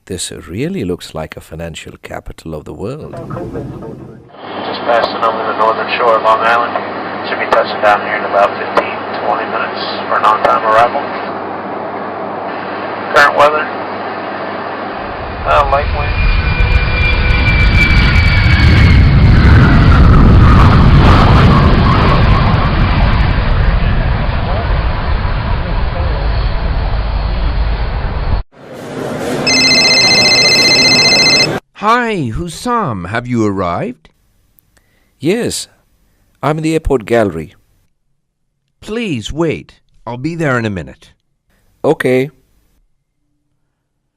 This really looks like a financial capital of the world. Just passing over the northern shore of Long Island. Should be touching down here in about 15 to 20 minutes for an on-time arrival. Current weather, light wind. Hi, Hussam, have you arrived? Yes, I'm in the airport gallery. Please wait. I'll be there in a minute. Okay.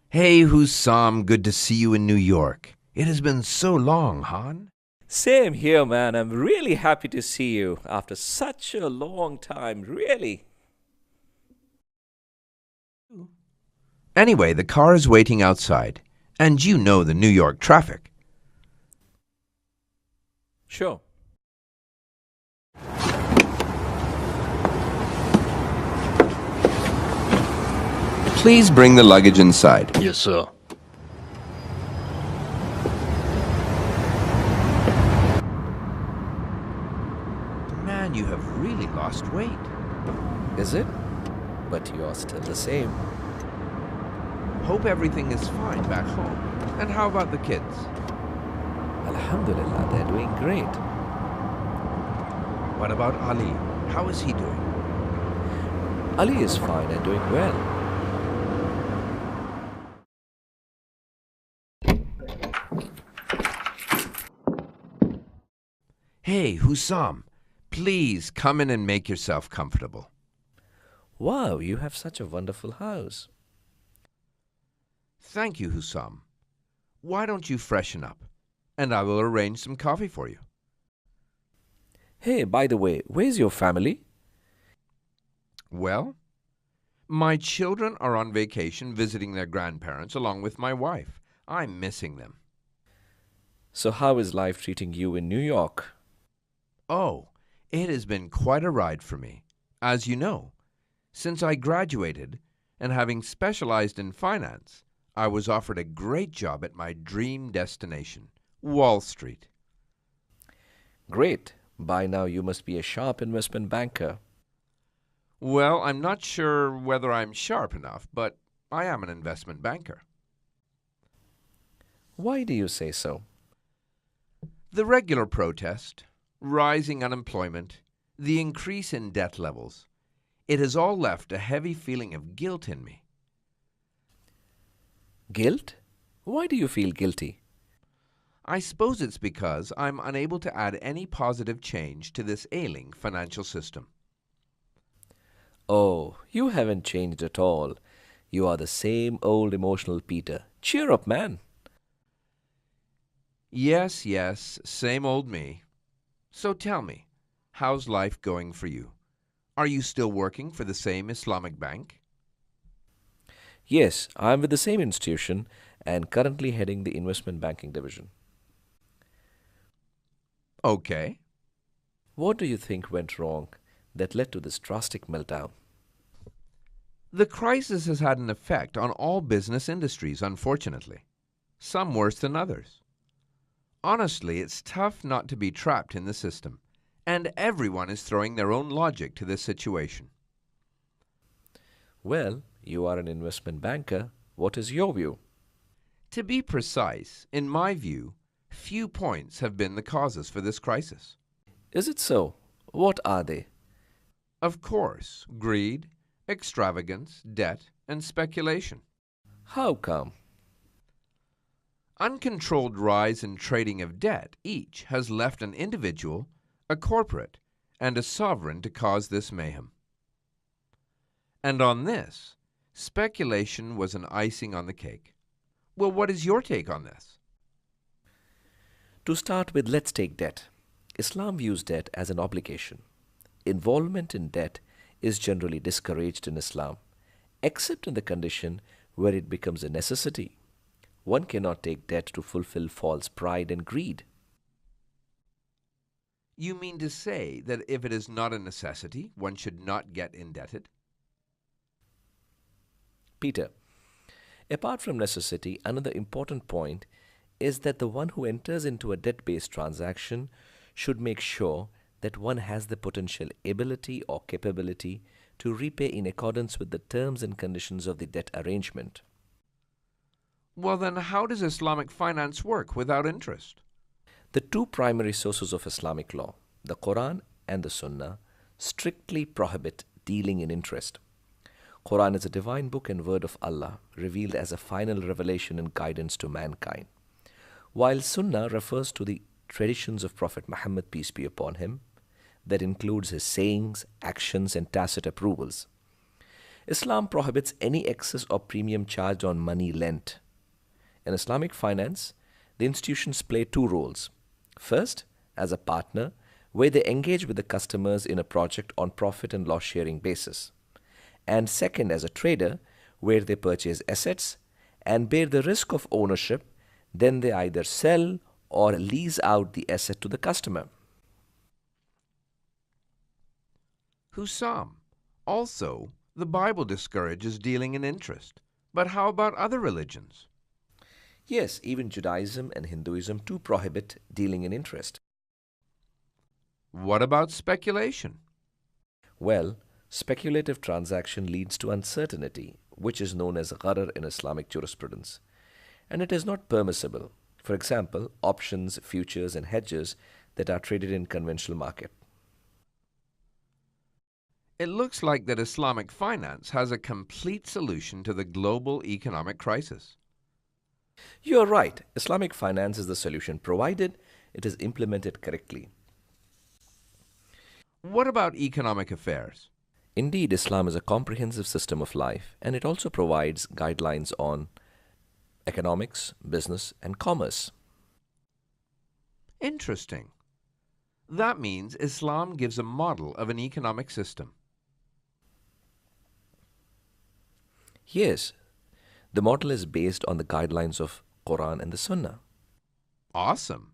Hey, Hussam, good to see you in New York. It has been so long, Han. Same here, man. I'm really happy to see you after such a long time, really. Anyway, the car is waiting outside. And you know the New York traffic. Sure. Please bring the luggage inside. Yes, sir. Man, you have really lost weight. Is it? But you're still the same. Hope everything is fine back home. And how about the kids? Alhamdulillah, they're doing great. What about Ali? How is he doing? Ali is fine and doing well. Hey, Hussam, please come in and make yourself comfortable. Wow, you have such a wonderful house. Thank you, Hussam. Why don't you freshen up, and I will arrange some coffee for you. Hey, by the way, where's your family? Well, my children are on vacation visiting their grandparents along with my wife. I'm missing them. So how is life treating you in New York? Oh, it has been quite a ride for me. As you know, since I graduated and having specialized in finance, I was offered a great job at my dream destination, Wall Street. Great. By now you must be a sharp investment banker. Well, I'm not sure whether I'm sharp enough, but I am an investment banker. Why do you say so? The regular protest, rising unemployment, the increase in debt levels, it has all left a heavy feeling of guilt in me. Guilt? Why do you feel guilty? I suppose it's because I'm unable to add any positive change to this ailing financial system. Oh, you haven't changed at all. You are the same old emotional Peter. Cheer up, man. Yes, same old me. So tell me, how's life going for you? Are you still working for the same Islamic bank? Yes, I am with the same institution and currently heading the investment banking division. Okay. What do you think went wrong that led to this drastic meltdown? The crisis has had an effect on all business industries, unfortunately. Some worse than others. Honestly, it's tough not to be trapped in the system, and everyone is throwing their own logic to this situation. Well, you are an investment banker. What is your view? To be precise, in my view, few points have been the causes for this crisis. Is it so? What are they? Of course, greed, extravagance, debt, and speculation. How come? Uncontrolled rise in trading of debt each has left an individual, a corporate, and a sovereign to cause this mayhem. And on this, speculation was an icing on the cake. Well, what is your take on this? To start with, let's take debt. Islam views debt as an obligation. Involvement in debt is generally discouraged in Islam, except in the condition where it becomes a necessity. One cannot take debt to fulfill false pride and greed. You mean to say that if it is not a necessity, one should not get indebted? Peter, Apart from necessity, another important point is that the one who enters into a debt-based transaction should make sure that one has the potential ability or capability to repay in accordance with the terms and conditions of the debt arrangement. Well, then how does Islamic finance work without interest? The two primary sources of Islamic law, the Quran and the Sunnah, strictly prohibit dealing in interest. Quran is a divine book and word of Allah, revealed as a final revelation and guidance to mankind, while Sunnah refers to the traditions of Prophet Muhammad, peace be upon him, that includes his sayings, actions, and tacit approvals. Islam prohibits any excess or premium charged on money lent. In Islamic finance, the institutions play two roles. First, as a partner, where they engage with the customers in a project on profit and loss sharing basis. And second, as a trader, where they purchase assets and bear the risk of ownership, then they either sell or lease out the asset to the customer. Hussam, also, the Bible discourages dealing in interest. But how about other religions? Yes, even Judaism and Hinduism too prohibit dealing in interest. What about speculation? Well, speculative transaction leads to uncertainty, which is known as gharar in Islamic jurisprudence, and it is not permissible. For example, options, futures, and hedges that are traded in conventional market. It looks like that Islamic finance has a complete solution to the global economic crisis. You are right. Islamic finance is the solution provided it is implemented correctly. What about economic affairs? Indeed, Islam is a comprehensive system of life, and it also provides guidelines on economics, business, and commerce. Interesting. That means Islam gives a model of an economic system. Yes, the model is based on the guidelines of Quran and the Sunnah. Awesome.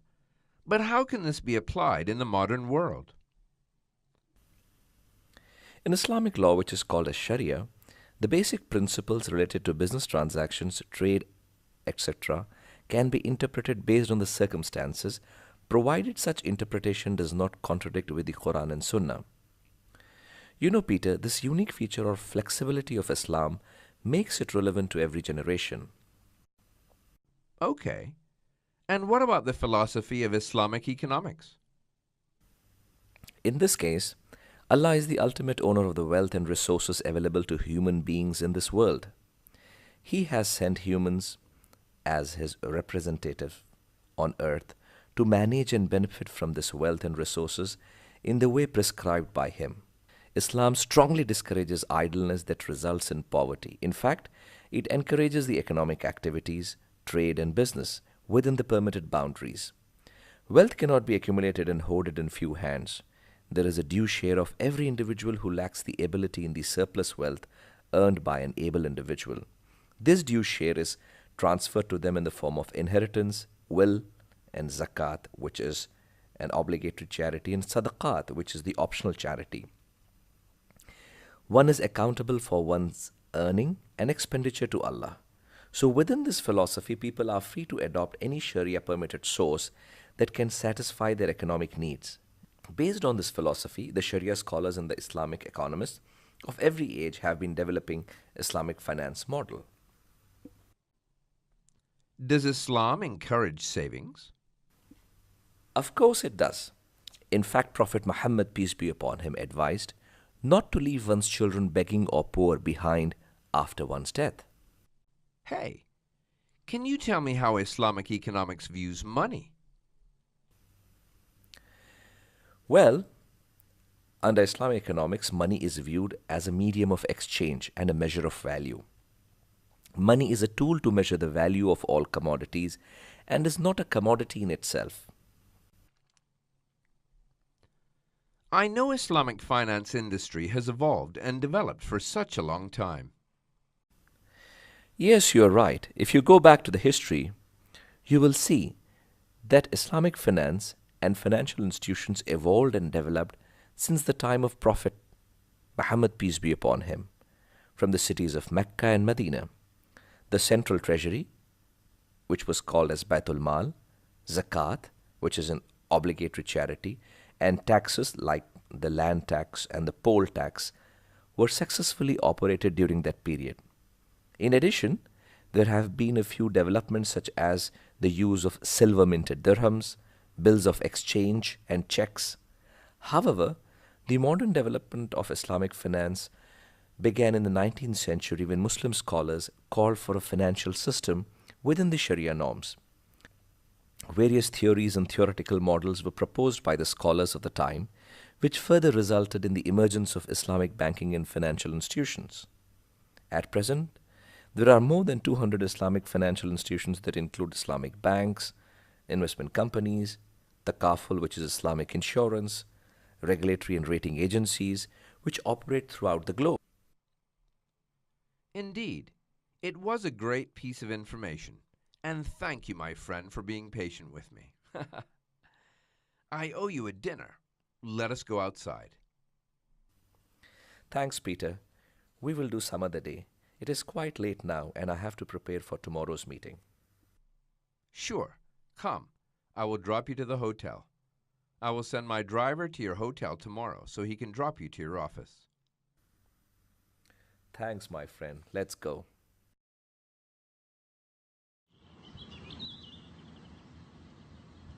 But how can this be applied in the modern world? In Islamic law, which is called as Shari'ah, the basic principles related to business transactions, trade, etc., can be interpreted based on the circumstances, provided such interpretation does not contradict with the Quran and Sunnah. You know, Peter, this unique feature or flexibility of Islam makes it relevant to every generation. Okay. And what about the philosophy of Islamic economics? In this case, Allah is the ultimate owner of the wealth and resources available to human beings in this world. He has sent humans as His representative on earth to manage and benefit from this wealth and resources in the way prescribed by Him. Islam strongly discourages idleness that results in poverty. In fact, it encourages the economic activities, trade and business within the permitted boundaries. Wealth cannot be accumulated and hoarded in few hands. There is a due share of every individual who lacks the ability in the surplus wealth earned by an able individual. This due share is transferred to them in the form of inheritance, will, and zakat, which is an obligatory charity, and sadaqat, which is the optional charity. One is accountable for one's earning and expenditure to Allah. So within this philosophy, people are free to adopt any Sharia permitted source that can satisfy their economic needs. Based on this philosophy, the Sharia scholars and the Islamic economists of every age have been developing Islamic finance model. Does Islam encourage savings? Of course it does. In fact, Prophet Muhammad, peace be upon him, advised not to leave one's children begging or poor behind after one's death. Hey, can you tell me how Islamic economics views money? Well, under Islamic economics, money is viewed as a medium of exchange and a measure of value. Money is a tool to measure the value of all commodities and is not a commodity in itself. I know Islamic finance industry has evolved and developed for such a long time. Yes, you are right. If you go back to the history, you will see that Islamic finance and financial institutions evolved and developed since the time of Prophet Muhammad, peace be upon him, from the cities of Mecca and Medina. the central treasury, which was called as Baitul Mal, zakat, which is an obligatory charity, and taxes like the land tax and the poll tax were successfully operated during that period. In addition, there have been a few developments such as the use of silver-minted dirhams, bills of exchange, and checks. However, the modern development of Islamic finance began in the 19th century when Muslim scholars called for a financial system within the Sharia norms. Various theories and theoretical models were proposed by the scholars of the time, which further resulted in the emergence of Islamic banking and financial institutions. At present, there are more than 200 Islamic financial institutions that include Islamic banks, investment companies, Takaful, which is Islamic insurance, regulatory and rating agencies, which operate throughout the globe. Indeed, it was a great piece of information, and thank you, my friend, for being patient with me. I owe you a dinner. Let us go outside. Thanks, Peter. We will do some other day. It is quite late now, and I have to prepare for tomorrow's meeting. Sure, come. I will drop you to the hotel. I will send my driver to your hotel tomorrow so he can drop you to your office. Thanks, my friend. Let's go.